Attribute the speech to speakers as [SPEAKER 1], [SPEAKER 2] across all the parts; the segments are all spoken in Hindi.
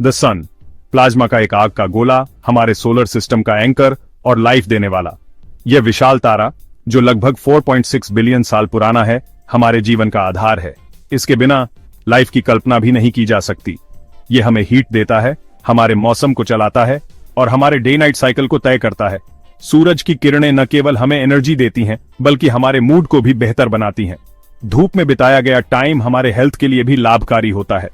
[SPEAKER 1] द सन, प्लाज्मा का एक आग का गोला, हमारे सोलर सिस्टम का एंकर और लाइफ देने वाला। यह विशाल तारा जो लगभग 4.6 बिलियन साल पुराना है, हमारे जीवन का आधार है। इसके बिना लाइफ की कल्पना भी नहीं की जा सकती। यह हमें हीट देता है, हमारे मौसम को चलाता है और हमारे डे नाइट साइकिल को तय करता है। सूरज की किरणें न केवल हमें एनर्जी देती हैं, बल्कि हमारे मूड को भी बेहतर बनाती हैं। धूप में बिताया गया टाइम हमारे हेल्थ के लिए भी लाभकारी होता है।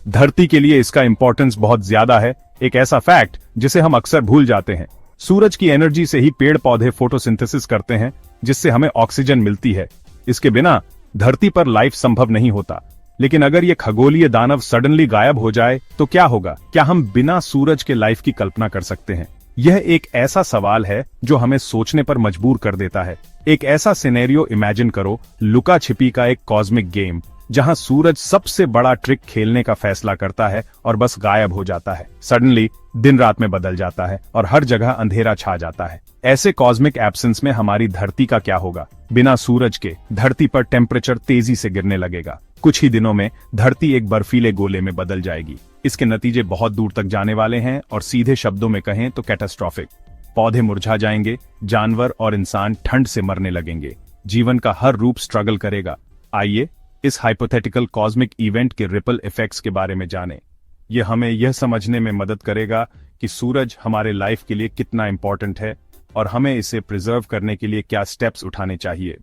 [SPEAKER 1] धरती के लिए इसका इंपॉर्टेंस बहुत ज्यादा है, एक ऐसा फैक्ट जिसे हम अक्सर भूल जाते हैं। सूरज की एनर्जी से ही पेड़ पौधे फोटोसिंथेसिस करते हैं, जिससे हमें ऑक्सीजन मिलती है। इसके बिना धरती पर लाइफ संभव नहीं होता। लेकिन अगर यह खगोलीय दानव सडनली गायब हो जाए तो क्या होगा? क्या हम बिना सूरज के लाइफ की कल्पना कर सकते हैं? यह एक ऐसा सवाल है जो हमें सोचने पर मजबूर कर देता है। एक ऐसा सिनेरियो इमेजिन करो, लुका छिपी का एक कॉस्मिक गेम, जहां सूरज सबसे बड़ा ट्रिक खेलने का फैसला करता है और बस गायब हो जाता है। सडनली दिन रात में बदल जाता है और हर जगह अंधेरा छा जाता है। ऐसे कॉस्मिक एब्सेंस में हमारी धरती का क्या होगा? बिना सूरज के धरती पर टेम्परेचर तेजी से गिरने लगेगा। कुछ ही दिनों में धरती एक बर्फीले गोले में बदल जाएगी। इसके नतीजे बहुत दूर तक जाने वाले हैं और सीधे शब्दों में कहें तो कैटास्ट्रोफिक। पौधे मुरझा जाएंगे, जानवर और इंसान ठंड से मरने लगेंगे, जीवन का हर रूप स्ट्रगल करेगा। आइए इस हाइपोथेटिकल कॉस्मिक इवेंट के रिपल इफेक्ट्स के बारे में जानें। यह हमें यह समझने में मदद करेगा कि सूरज हमारे लाइफ के लिए कितना इंपॉर्टेंट है और हमें इसे प्रिजर्व करने के लिए क्या स्टेप्स उठाने चाहिए।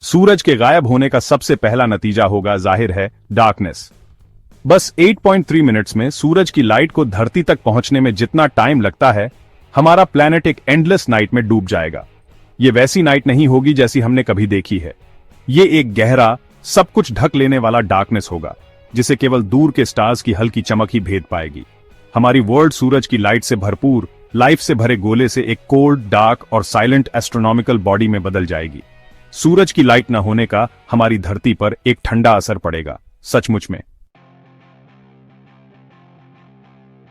[SPEAKER 1] सूरज के गायब होने का सबसे पहला नतीजा होगा, जाहिर है, डार्कनेस। बस 8.3 मिनट्स में सूरज की लाइट को धरती तक पहुंचने में जितना टाइम लगता है, हमारा प्लैनेट एक एंडलेस नाइट में डूब जाएगा। ये वैसी नाइट नहीं होगी जैसी हमने कभी देखी है। ये एक गहरा, सब कुछ ढक लेने वाला डार्कनेस होगा, जिसे केवल दूर के स्टार्स की हल्की चमक ही भेद पाएगी। हमारी वर्ल्ड सूरज की लाइट से भरपूर, लाइफ से भरे गोले से एक कोल्ड, डार्क और साइलेंट एस्ट्रोनॉमिकल बॉडी में बदल जाएगी। सूरज की लाइट न होने का हमारी धरती पर एक ठंडा असर पड़ेगा। सचमुच में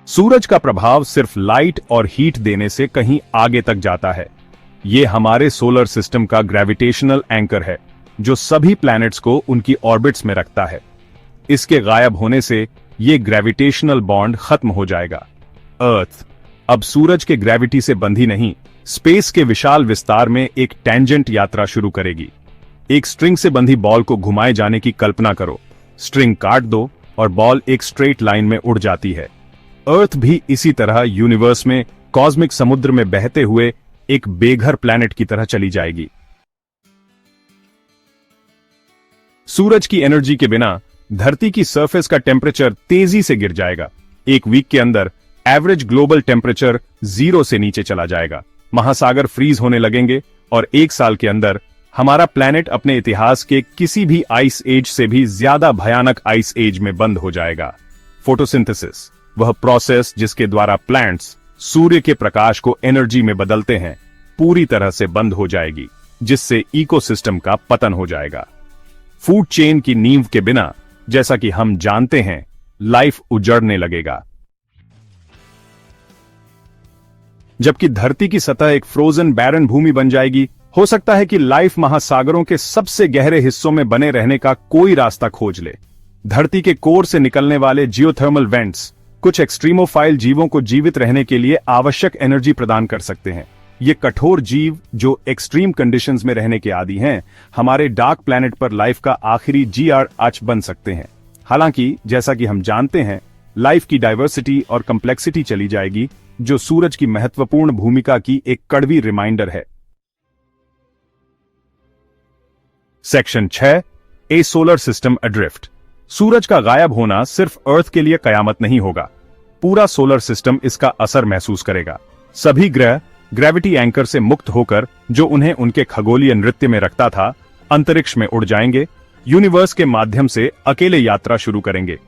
[SPEAKER 1] सूरज का प्रभाव सिर्फ लाइट और हीट देने से कहीं आगे तक जाता है। यह हमारे सोलर सिस्टम का ग्रेविटेशनल एंकर है, जो सभी प्लैनेट्स को उनकी ऑर्बिट्स में रखता है। इसके गायब होने से यह ग्रेविटेशनल बॉन्ड खत्म हो जाएगा। अर्थ अब सूरज के ग्रेविटी से बंधी नहीं, स्पेस के विशाल विस्तार में एक टेंजेंट यात्रा शुरू करेगी। एक स्ट्रिंग से बंधी बॉल को घुमाए जाने की कल्पना करो। स्ट्रिंग काट दो और बॉल एक स्ट्रेट लाइन में उड़ जाती है। अर्थ भी इसी तरह यूनिवर्स में कॉस्मिक समुद्र में बहते हुए एक बेघर प्लैनेट की तरह चली जाएगी। सूरज की एनर्जी के बिना धरती की सरफेस का टेम्परेचर तेजी से गिर जाएगा। एक वीक के अंदर एवरेज ग्लोबल टेम्परेचर 0 से नीचे चला जाएगा। महासागर फ्रीज होने लगेंगे और एक साल के अंदर हमारा प्लैनेट अपने इतिहास के किसी भी आइस एज से भी ज्यादा भयानक आइस एज में बंद हो जाएगा। फोटोसिंथेसिस, वह प्रोसेस जिसके द्वारा प्लांट्स सूर्य के प्रकाश को एनर्जी में बदलते हैं, पूरी तरह से बंद हो जाएगी, जिससे इकोसिस्टम का पतन हो जाएगा। फूड चेन की नींव के बिना, जैसा कि हम जानते हैं, लाइफ उजड़ने लगेगा। जबकि धरती की सतह एक फ्रोजन बैरन भूमि बन जाएगी, हो सकता है कि लाइफ महासागरों के सबसे गहरे हिस्सों में बने रहने का कोई रास्ता खोज ले। धरती के कोर से निकलने वाले जियोथर्मल वेंट्स कुछ एक्सट्रीमोफाइल जीवों को जीवित रहने के लिए आवश्यक एनर्जी प्रदान कर सकते हैं। ये कठोर जीव जो एक्सट्रीम कंडीशंस में रहने के आदी हैं, हमारे डार्क प्लैनेट पर लाइफ का आखिरी GR बन सकते हैं। हालांकि जैसा कि हम जानते हैं, लाइफ की डाइवर्सिटी और कम्प्लेक्सिटी चली जाएगी, जो सूरज की महत्वपूर्ण भूमिका की एक कड़वी रिमाइंडर है। सेक्शन 6, ए सोलर सिस्टम एड्रिफ्ट। सूरज का गायब होना सिर्फ अर्थ के लिए कयामत नहीं होगा, पूरा सोलर सिस्टम इसका असर महसूस करेगा। सभी ग्रह ग्रेविटी एंकर से मुक्त होकर, जो उन्हें उनके खगोलीय नृत्य में रखता था, अंतरिक्ष में उड़ जाएंगे, यूनिवर्स के माध्यम से अकेले यात्रा शुरू करेंगे।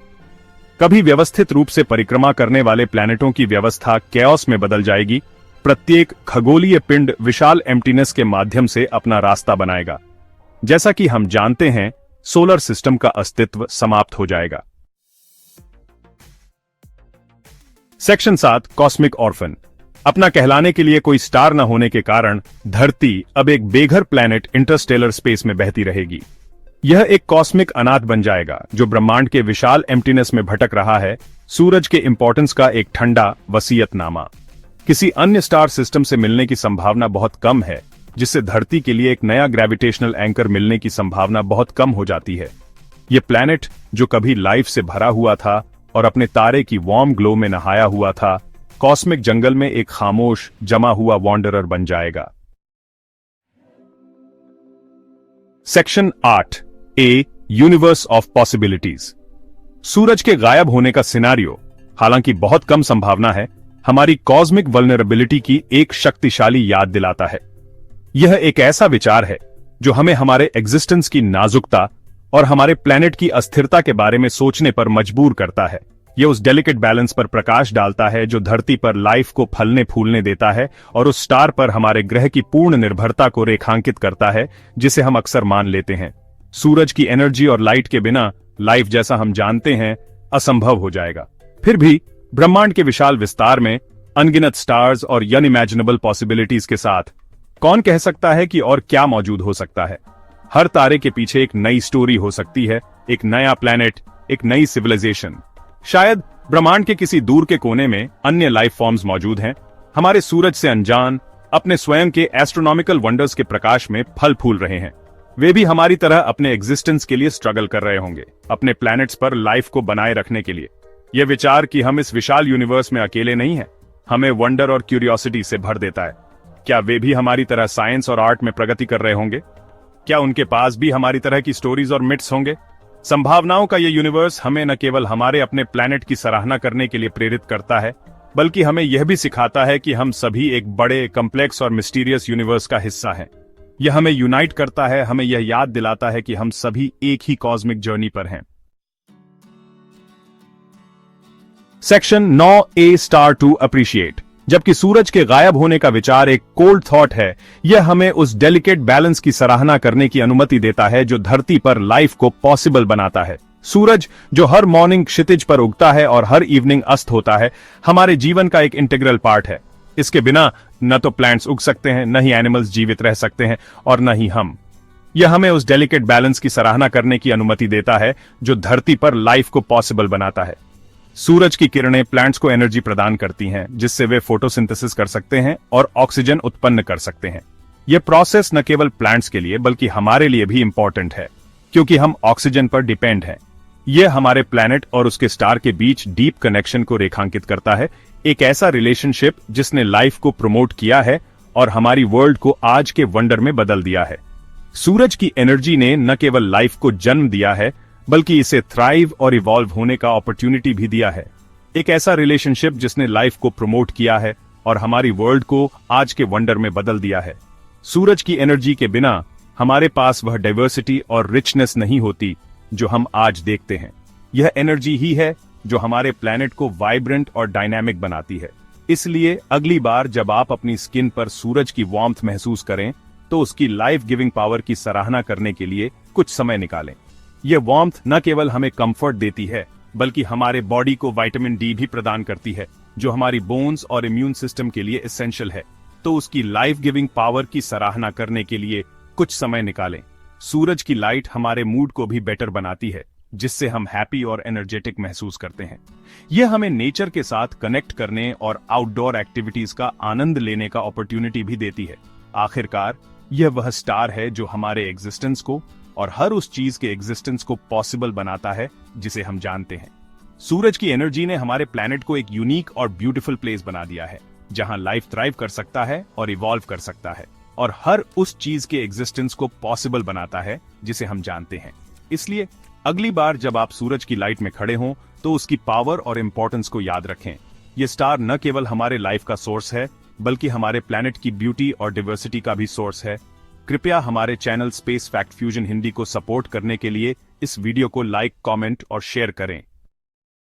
[SPEAKER 1] कभी व्यवस्थित रूप से परिक्रमा करने वाले प्लैनेटों की व्यवस्था कैओस में बदल जाएगी। प्रत्येक खगोलीय पिंड विशाल एम्प्टीनेस के माध्यम से अपना रास्ता बनाएगा। जैसा कि हम जानते हैं, सोलर सिस्टम का अस्तित्व समाप्त हो जाएगा। Section 7, cosmic orphan. अपना कहलाने के लिए कोई स्टार न होने के कारण धरती अब एक बेघर प्लैनेट इंटरस्टेलर स्पेस में बहती रहेगी। यह एक कॉस्मिक अनाथ बन जाएगा जो ब्रह्मांड के विशाल एम्प्टीनेस में भटक रहा है, सूरज के इंपॉर्टेंस का एक ठंडा वसीयतनामा। किसी अन्य स्टार सिस्टम से मिलने की संभावना बहुत कम है, जिससे धरती के लिए एक नया ग्रेविटेशनल एंकर मिलने की संभावना बहुत कम हो जाती है। यह प्लैनेट जो कभी लाइफ से भरा हुआ था और अपने तारे की वार्म ग्लो में नहाया हुआ था, कॉस्मिक जंगल में एक खामोश जमा हुआ वॉन्डरर बन जाएगा। Section 8 a universe of possibilities. सूरज के गायब होने का सिनारियो, हालांकि बहुत कम संभावना है, हमारी कॉस्मिक वल्नरेबिलिटी की एक शक्तिशाली याद दिलाता है। यह एक ऐसा विचार है जो हमें हमारे एग्जिस्टेंस की नाजुकता और हमारे प्लेनेट की अस्थिरता के बारे में सोचने पर मजबूर करता है। यह उस डेलिकेट बैलेंस पर प्रकाश डालता है जो धरती पर लाइफ को फलने फूलने देता है और उस स्टार पर हमारे ग्रह की पूर्ण निर्भरता को रेखांकित करता है, जिसे हम अक्सर मान लेते हैं। सूरज की एनर्जी और लाइट के बिना लाइफ जैसा हम जानते हैं असंभव हो जाएगा। फिर भी ब्रह्मांड के विशाल विस्तार में अनगिनत स्टार्स और अनइमेजिनेबल पॉसिबिलिटीज के साथ कौन कह सकता है कि और क्या मौजूद हो सकता है। हर तारे के पीछे एक नई स्टोरी हो सकती है, एक नया प्लेनेट, एक नई सिविलाइजेशन। शायद ब्रह्मांड के किसी दूर के कोने में अन्य लाइफ फॉर्म्स मौजूद हैं, हमारे सूरज से अनजान, अपने स्वयं के एस्ट्रोनॉमिकल वंडर्स के प्रकाश में फल फूल रहे हैं। वे भी हमारी तरह अपने एग्जिस्टेंस के लिए स्ट्रगल कर रहे होंगे, अपने प्लैनेट्स पर लाइफ को बनाए रखने के लिए। यह विचार कि हम इस विशाल यूनिवर्स में अकेले नहीं हैं, हमें वंडर और क्यूरियोसिटी से भर देता है। क्या वे भी हमारी तरह साइंस और आर्ट में प्रगति कर रहे होंगे? क्या उनके पास भी हमारी तरह की स्टोरीज और मिथ्स होंगे? संभावनाओं का यह यूनिवर्स हमें न केवल हमारे अपने प्लैनेट की सराहना करने के लिए प्रेरित करता है, बल्कि हमें यह भी सिखाता है कि हम सभी एक बड़े, कॉम्प्लेक्स और मिस्टीरियस यूनिवर्स का हिस्सा हैं। यह हमें यूनाइट करता है, हमें यह याद दिलाता है कि हम सभी एक ही कॉस्मिक जर्नी पर हैं। Section 9 a star to appreciate. जबकि सूरज के गायब होने का विचार एक कोल्ड थॉट है, यह हमें उस डेलिकेट बैलेंस की सराहना करने की अनुमति देता है जो धरती पर लाइफ को पॉसिबल बनाता है। सूरज जो हर मॉर्निंग क्षितिज पर उगता है और हर इवनिंग अस्त होता है, हमारे जीवन का एक इंटीग्रल पार्ट है। इसके बिना न तो प्लांट्स उग सकते हैं, न ही एनिमल्स जीवित रह सकते हैं और न ही हम। यह हमें उस डेलिकेट बैलेंस की सराहना करने की अनुमति देता है जो धरती पर लाइफ को पॉसिबल बनाता है। सूरज की किरणें प्लांट्स को एनर्जी प्रदान करती हैं, जिससे वे फोटोसिंथेसिस कर सकते हैं और ऑक्सीजन उत्पन्न कर सकते हैं। यह प्रोसेस न केवल प्लांट्स के लिए बल्कि हमारे लिए भी इंपॉर्टेंट है, क्योंकि हम ऑक्सीजन पर डिपेंड हैं। यह हमारे प्लैनेट और उसके स्टार के बीच डीप कनेक्शन को रेखांकित करता है, एक ऐसा रिलेशनशिप जिसने लाइफ को प्रमोट किया है और हमारी वर्ल्ड को आज के वंडर में बदल दिया है। सूरज की एनर्जी ने न केवल लाइफ को जन्म दिया है, बल्कि इसे थ्राइव और इवॉल्व होने का अपॉर्चुनिटी भी दिया है। एक ऐसा रिलेशनशिप जिसने लाइफ को प्रमोट किया है और हमारी वर्ल्ड को आज के वंडर में बदल दिया है। सूरज की एनर्जी के बिना हमारे पास वह डाइवर्सिटी और रिचनेस नहीं होती जो हम आज देखते हैं। यह एनर्जी ही है जो हमारे प्लैनेट को वाइब्रेंट और डायनामिक बनाती है। इसलिए अगली बार जब आप अपनी स्किन पर सूरज की वार्मथ महसूस करें, तो उसकी लाइफ गिविंग पावर की सराहना करने के लिए कुछ समय निकालें। यह वार्मथ न केवल हमें कंफर्ट देती है, बल्कि हमारे बॉडी को विटामिन डी भी प्रदान करती है, जो हमारी बोन्स और इम्यून सिस्टम के लिए एसेंशियल है। तो उसकी लाइफ गिविंग पावर की सराहना करने के लिए कुछ समय निकालें। सूरज की लाइट हमारे मूड को भी बेटर बनाती है, जिससे हम हैप्पी और एनर्जेटिक महसूस करते हैं। यह हमें नेचर के साथ कनेक्ट करने और आउटडोर एक्टिविटीज का आनंद लेने का अपॉर्चुनिटी भी देती है। आखिरकार यह वह स्टार है जो हमारे एग्जिस्टेंस को और हर उस चीज के एग्जिस्टेंस को पॉसिबल बनाता है जिसे हम जानते हैं। सूरज की एनर्जी ने हमारे प्लैनेट को एक यूनिक और ब्यूटीफुल प्लेस बना दिया है, जहां लाइफ थ्राइव कर सकता है और इवॉल्व कर सकता है, और हर उस चीज के एग्जिस्टेंस को पॉसिबल बनाता है जिसे हम जानते हैं। इसलिए अगली बार जब आप सूरज की लाइट में खड़े हों, तो उसकी पावर और इंपॉर्टेंस को याद रखें। यह स्टार न केवल हमारे लाइफ का सोर्स है, बल्कि हमारे प्लैनेट की ब्यूटी और डाइवर्सिटी का भी सोर्स है। कृपया हमारे channel space fact fusion Hindi को सपोर्ट करने के लिए इस वीडियो को लाइक, कमेंट और शेयर करें।